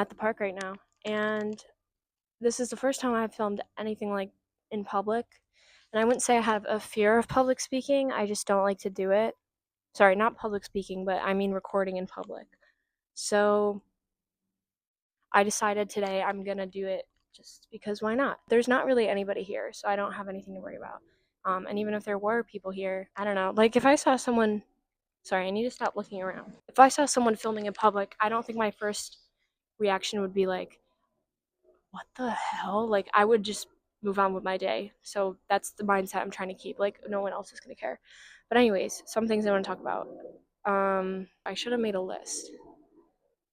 at the park right now, and this is the first time I've filmed anything like in public. And I wouldn't say I have a fear of public speaking, I just don't like to do it. Sorry, not public speaking, but I mean recording in public. So I decided today I'm gonna do it just because why not? There's not really anybody here, so I don't have anything to worry about. And even if there were people here, I don't know. Like if I saw someone, sorry, I need to stop looking around. If I saw someone filming in public, I don't think my first reaction would be like, what the hell? Like, I would just move on with my day. So that's the mindset I'm trying to keep. Like, no one else is going to care. But, anyways, some things I want to talk about. I should have made a list.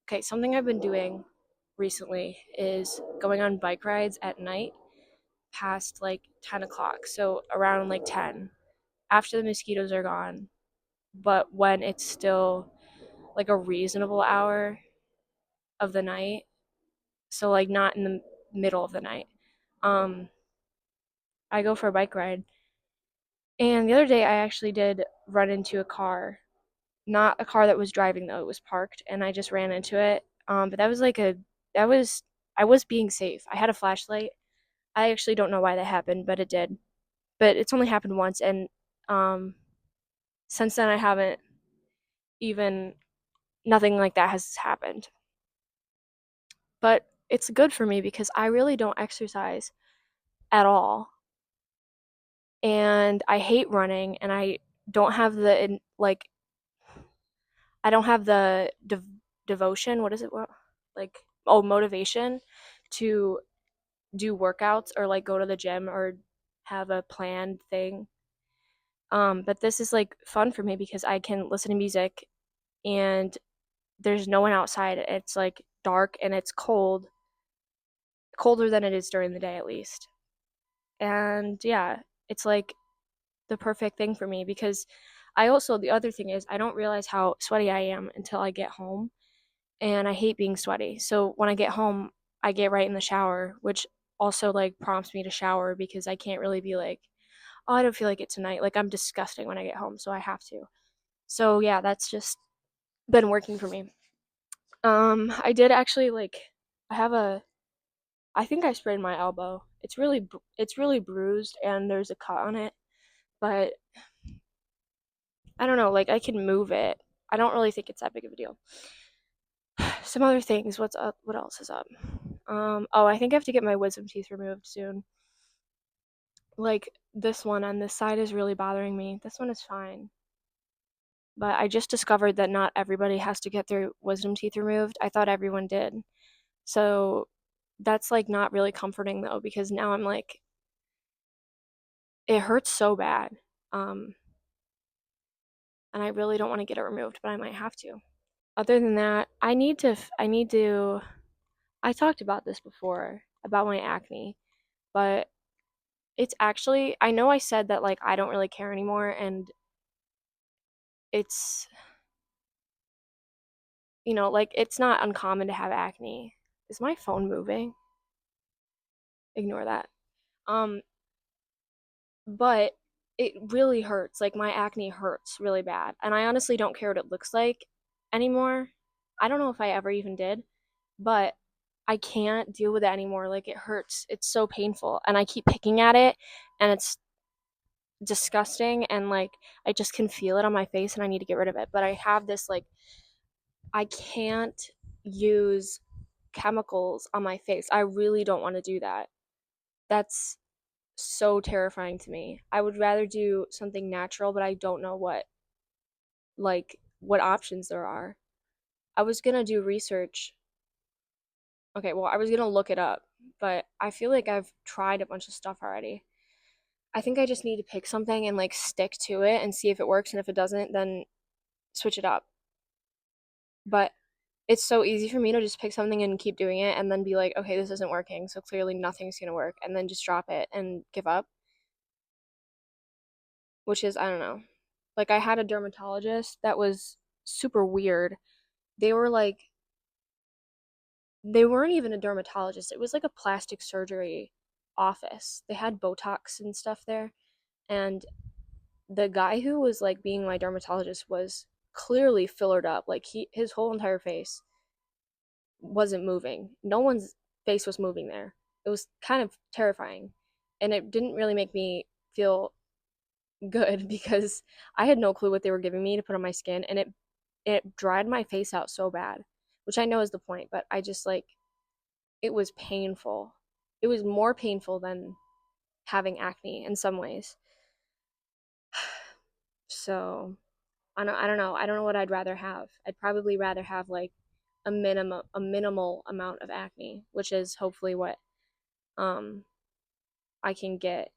Okay, something I've been doing recently is going on bike rides at night past like 10 o'clock. So around like 10 after the mosquitoes are gone, but when it's still like a reasonable hour of the night. So, like, not in the middle of the night. Um, I go for a bike ride. And the other day, I actually did run into a car. Not a car that was driving, though. It was parked, and I just ran into it. But that was like that was, I was being safe. I had a flashlight. I actually don't know why that happened, but it did. But it's only happened once, and um, since then, I haven't even, nothing like that has happened. But it's good for me because I really don't exercise at all. And I hate running, and don't have the like I don't have the devotion. What is it? What, like, oh, motivation to do workouts or like go to the gym or have a planned thing. But this is like fun for me because I can listen to music and there's no one outside. It's like dark and it's cold, colder than it is during the day at least. And yeah, it's like the perfect thing for me because I also, the other thing is, I don't realize how sweaty I am until I get home. And I hate being sweaty. So when I get home, I get right in the shower, which also like prompts me to shower because I can't really be like, oh, I don't feel like it tonight. Like I'm disgusting when I get home, so I have to. So yeah, that's just been working for me. I did actually like, I have a, I think I sprained my elbow. It's really bruised and there's a cut on it, but I don't know, like I can move it. I don't really think it's that big of a deal. Some other things, what's up? What else is up? Oh, I think I have to get my wisdom teeth removed soon. Like this one on this side is really bothering me. This one is fine. But I just discovered that not everybody has to get their wisdom teeth removed. I thought everyone did. So that's like not really comforting though, because now I'm like, it hurts so bad. Um, and I really don't want to get it removed, but I might have to. Other than that, I talked about this before about my acne, but it's actually, I know I said that like I don't really care anymore, and it's, like it's not uncommon to have acne. Is my phone moving? Ignore that. Um, but it really hurts. Like my acne hurts really bad, and I honestly don't care what it looks like anymore. I don't know if I ever even did, but I can't deal with it anymore. Like it hurts. It's so painful, and I keep picking at it, and it's disgusting, and like I just can feel it on my face and I need to get rid of it. But I have this like, I can't use chemicals on my face. I really don't want to do that. That's so terrifying to me. I would rather do something natural, but I don't know what options there are. I was going to do research. Okay, well, I was going to look it up, but I feel like I've tried a bunch of stuff already. I think I just need to pick something and like stick to it and see if it works, and if it doesn't, then switch it up. But it's so easy for me to just pick something and keep doing it and then be like, okay, this isn't working, so clearly nothing's gonna work, and then just drop it and give up, which is, I don't know. Like, I had a dermatologist that was super weird. They were like, they weren't even a dermatologist, it was like a plastic surgery office. They had Botox and stuff there, and the guy who was like being my dermatologist was clearly fillered up. Like, his whole entire face wasn't moving. No one's face was moving there. It was kind of terrifying. And it didn't really make me feel good because I had no clue what they were giving me to put on my skin, and it dried my face out so bad, which I know is the point, but I just like it was painful. It was more painful than having acne in some ways. So, I don't know. I don't know what I'd rather have. I'd probably rather have like a minimal amount of acne, which is hopefully what um I can get.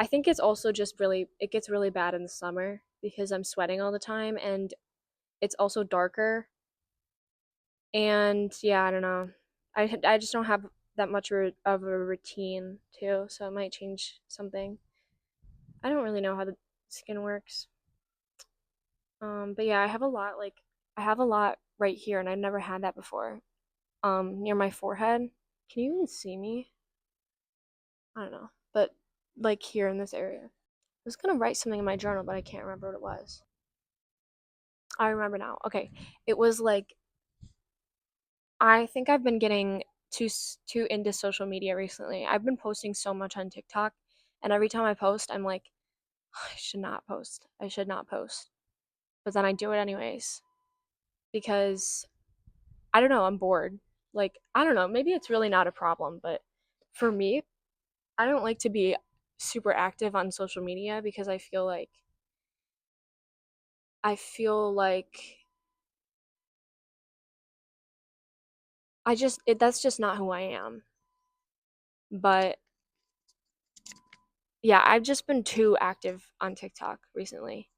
I think it's also just really it gets really bad in the summer because I'm sweating all the time, and it's also darker. And yeah, I don't know. I just don't have that much of a routine too, so it might change something. I don't really know how the skin works. But yeah, I have a lot right here, and I've never had that before. Near my forehead. Can you even see me? I don't know, but like here in this area. I was gonna write something in my journal, but I can't remember what it was. I remember now. Okay, it was like I think I've been getting too into social media recently. I've been posting so much on TikTok, and every time I post, I'm like, I should not post. I should not post. But then I do it anyways because I don't know, I'm bored. Like, I don't know, maybe it's really not a problem, but for me, I don't like to be super active on social media because I feel like that's just not who I am. But yeah, I've just been too active on TikTok recently.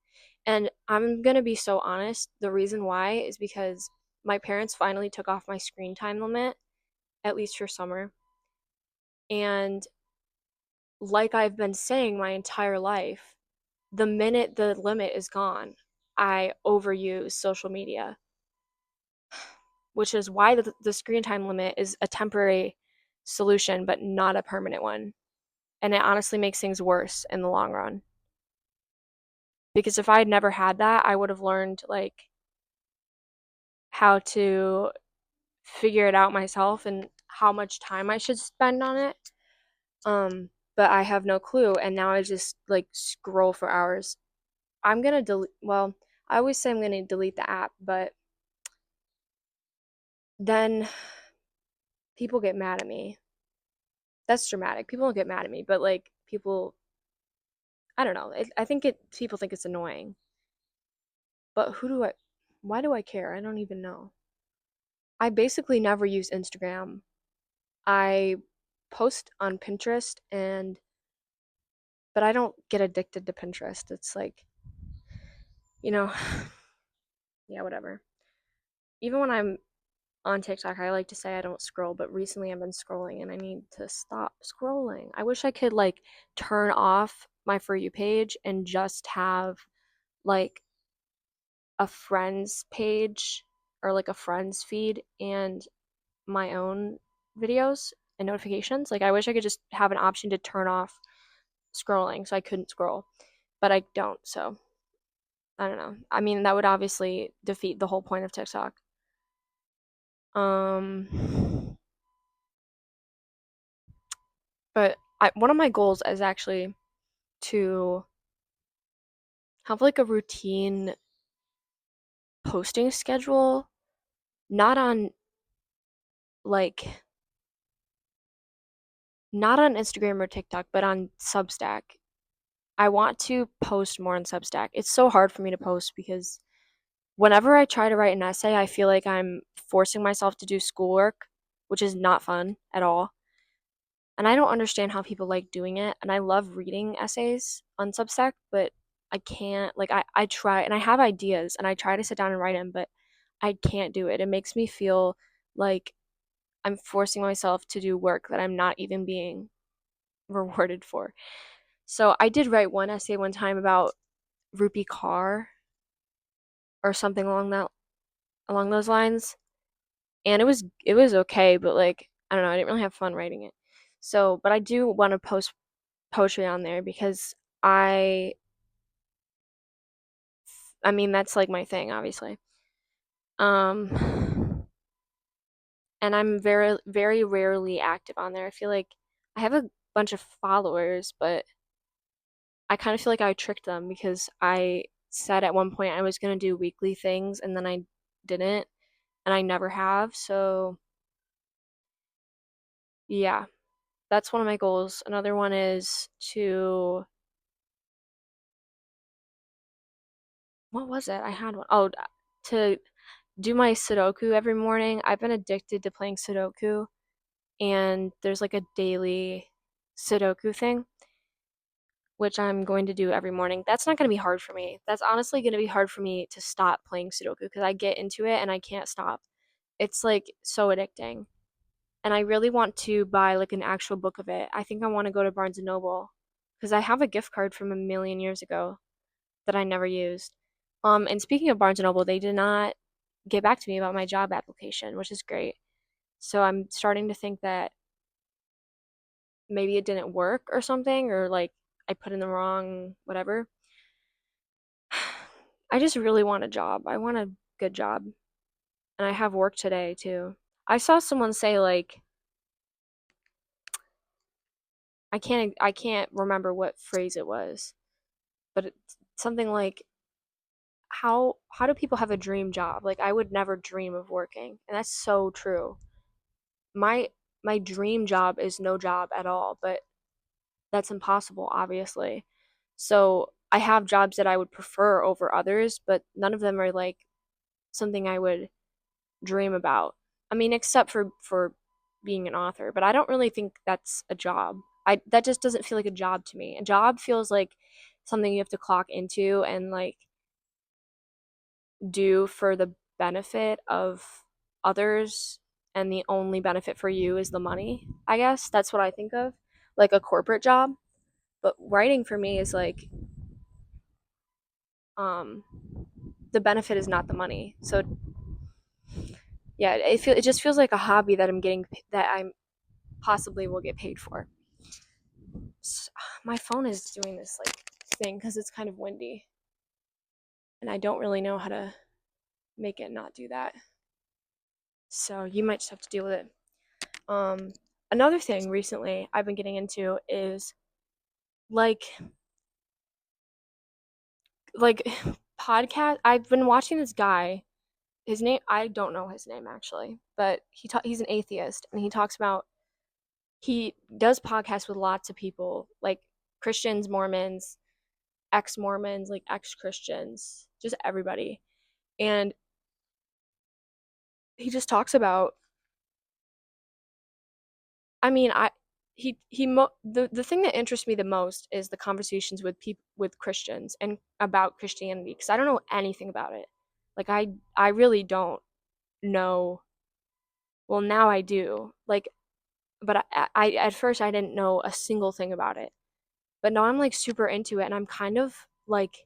And I'm gonna be so honest, the reason why is because my parents finally took off my screen time limit, at least for summer. And like I've been saying my entire life, the minute the limit is gone, I overuse social media, which is why the screen time limit is a temporary solution, but not a permanent one. And it honestly makes things worse in the long run. Because if I had never had that, I would have learned like how to figure it out myself and how much time I should spend on it. But I have no clue, and now I just like scroll for hours. I'm gonna delete. Well, I always say I'm gonna delete the app, but then people get mad at me. That's dramatic. People don't get mad at me, but like people, I don't know. I think people think it's annoying. But why do I care? I don't even know. I basically never use Instagram. I post on Pinterest but I don't get addicted to Pinterest. It's like, you know, yeah, whatever. Even when I'm on TikTok, I like to say I don't scroll, but recently I've been scrolling and I need to stop scrolling. I wish I could like turn off my For You page and just have like a friends page or like a friends feed and my own videos and notifications. Like I wish I could just have an option to turn off scrolling so I couldn't scroll, but I don't. So I don't know. I mean, that would obviously defeat the whole point of TikTok. Um, but one of my goals is actually to have like a routine posting schedule, not on like not on Instagram or TikTok, but on Substack. I want to post more on Substack. It's so hard for me to post because whenever I try to write an essay, I feel like I'm forcing myself to do schoolwork, which is not fun at all. And I don't understand how people like doing it. And I love reading essays on Substack, but I can't, like, I try and I have ideas and I try to sit down and write them, but I can't do it. It makes me feel like I'm forcing myself to do work that I'm not even being rewarded for. So I did write one essay one time about Rupi Kaur or something along those lines, and it was okay, but like I don't know, I didn't really have fun writing it. So, but I do want to post poetry on there because I I mean that's like my thing, obviously. Um, and I'm very, very rarely active on there. I feel like I have a bunch of followers, but I kind of feel like I tricked them because I said at one point I was going to do weekly things and then I didn't, and I never have. So, yeah, that's one of my goals. Another one is to, what was it? I had one. Oh, to do my Sudoku every morning. I've been addicted to playing Sudoku, and there's like a daily Sudoku thing, which I'm going to do every morning. That's not going to be hard for me. That's honestly going to be hard for me to stop playing Sudoku because I get into it and I can't stop. It's like so addicting. And I really want to buy like an actual book of it. I think I want to go to Barnes and Noble because I have a gift card from a million years ago that I never used. And speaking of Barnes and Noble, they did not get back to me about my job application, which is great. So I'm starting to think that maybe it didn't work or something, or like I put in the wrong whatever. I just really want a job. I want a good job. And I have work today too. I saw someone say like I can't remember what phrase it was, but it's something like how do people have a dream job? Like I would never dream of working. And that's so true. My my dream job is no job at all, but that's impossible obviously. So I have jobs that I would prefer over others, but none of them are like something I would dream about. I mean, except for being an author, but I don't really think that's a job. I That just doesn't feel like a job to me. A job feels like something you have to clock into and like do for the benefit of others, and the only benefit for you is the money. I guess that's what I think of, like a corporate job. But writing for me is like um the benefit is not the money. So yeah, it just feels like a hobby that I'm possibly will get paid for. My phone is doing this like thing because it's kind of windy, and I don't really know how to make it not do that. So you might just have to deal with it. Um, Another thing recently I've been getting into is like like podcast. I've been watching this guy. His name, I don't know his name actually, but he's an atheist and he talks about he does podcasts with lots of people like Christians, Mormons, ex-Mormons, like ex-Christians, just everybody. And he just talks about, I mean, the thing that interests me the most is the conversations with people with Christians and about Christianity because I don't know anything about it. Like I really don't know. Well, now I do. Like, but I at first I didn't know a single thing about it. But now I'm like super into it and I'm kind of like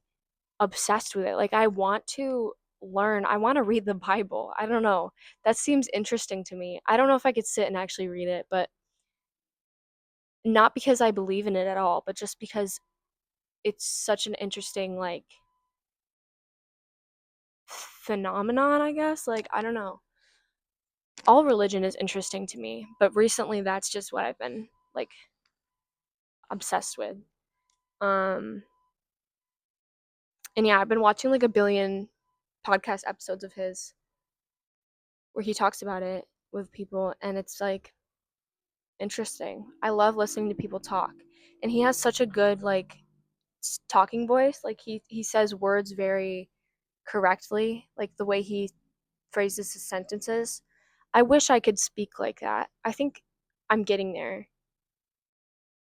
obsessed with it. Like I want to learn. I want to read the Bible. I don't know. That seems interesting to me. I don't know if I could sit and actually read it, but not because I believe in it at all, but just because it's such an interesting like phenomenon, I guess. Like I don't know. All religion is interesting to me, but recently that's just what I've been like obsessed with. Um and yeah, I've been watching like a billion podcast episodes of his where he talks about it with people, and it's like interesting. I love listening to people talk. And he has such a good like talking voice. Like he says words very correctly, like the way he phrases his sentences. I wish I could speak like that. I think I'm getting there.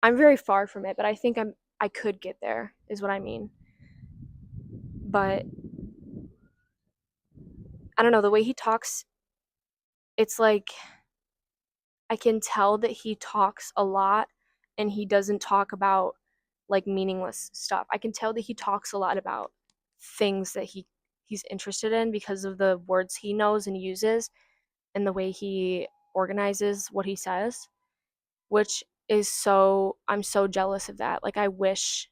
I'm very far from it, but I could get there is what I mean. But I don't know, the way he talks, it's like I can tell that he talks a lot and he doesn't talk about like meaningless stuff. I can tell that he talks a lot about things that he's interested in because of the words he knows and uses and the way he organizes what he says, which is so I'm so jealous of that. Like I wish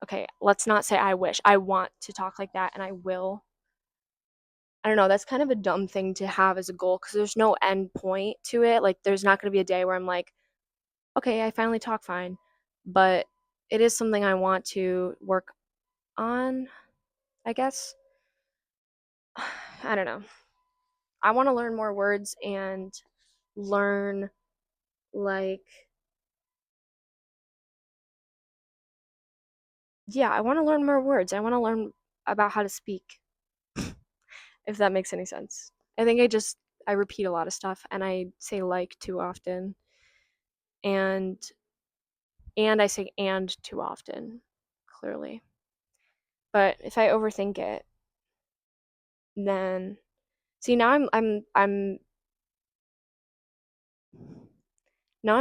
okay, let's not say I wish. I want to talk like that and I will. I don't know, that's kind of a dumb thing to have as a goal because there's no end point to it. Like, there's not going to be a day where I'm like, okay, I finally talk fine. But it is something I want to work on, I guess. I don't know. I want to learn more words and learn, like, yeah, I want to learn more words. I want to learn about how to speak, if that makes any sense. I think I repeat a lot of stuff and I say like too often. And I say and too often, clearly. But if I overthink it, then see now I'm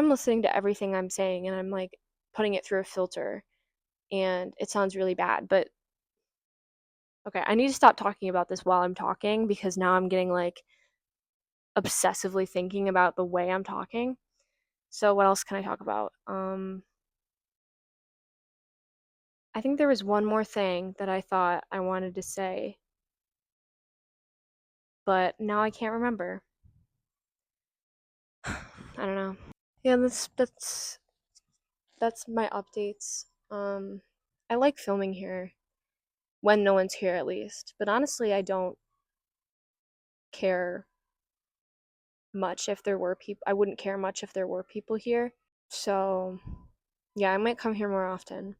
listening to everything I'm saying and I'm like putting it through a filter and it sounds really bad. But okay, I need to stop talking about this while I'm talking because now I'm getting like obsessively thinking about the way I'm talking. So what else can I talk about? I think there was one more thing that I thought I wanted to say, but now I can't remember. I don't know. Yeah, that's my updates. I like filming here when no one's here at least, but honestly, I don't care much if there were people. I wouldn't care much if there were people here. So, yeah, I might come here more often.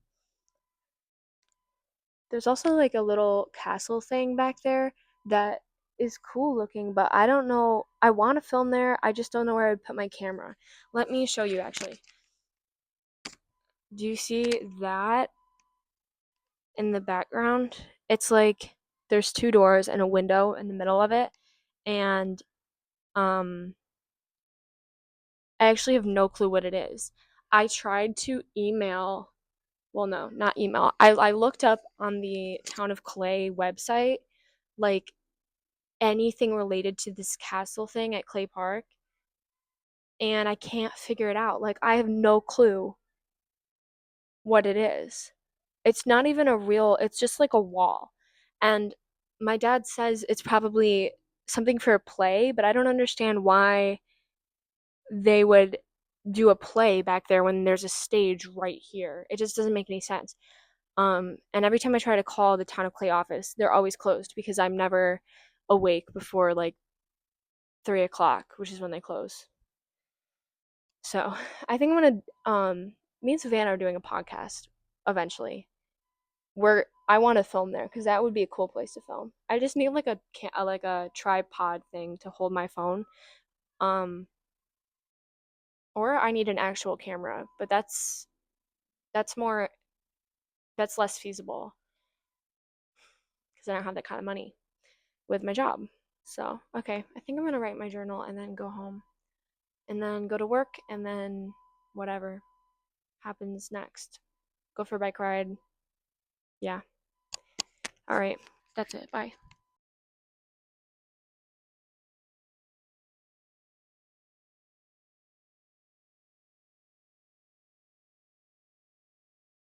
There's also like a little castle thing back there that is cool looking, but I don't know. I want to film there. I just don't know where I'd put my camera. Let me show you actually. Do you see that in the background? It's like there's two doors and a window in the middle of it. And um I actually have no clue what it is. I tried to email, well, no, not email. I looked up on the Town of Clay website, like anything related to this castle thing at Clay Park, and I can't figure it out. Like, I have no clue what it is. It's not even a real, it's just like a wall. And my dad says it's probably something for a play, but I don't understand why they would do a play back there when there's a stage right here. It just doesn't make any sense. And every time I try to call the Town of Clay office, they're always closed because I'm never awake before like 3 o'clock, which is when they close. So I think I'm gonna me and Savannah are doing a podcast eventually where I want to film there because that would be a cool place to film. I just need like like a tripod thing to hold my phone. Um, or I need an actual camera, but that's more that's less feasible because I don't have that kind of money with my job. So, okay, I think I'm gonna write my journal and then go home and then go to work and then whatever happens next. Go for a bike ride. Yeah. All right. That's it. Bye.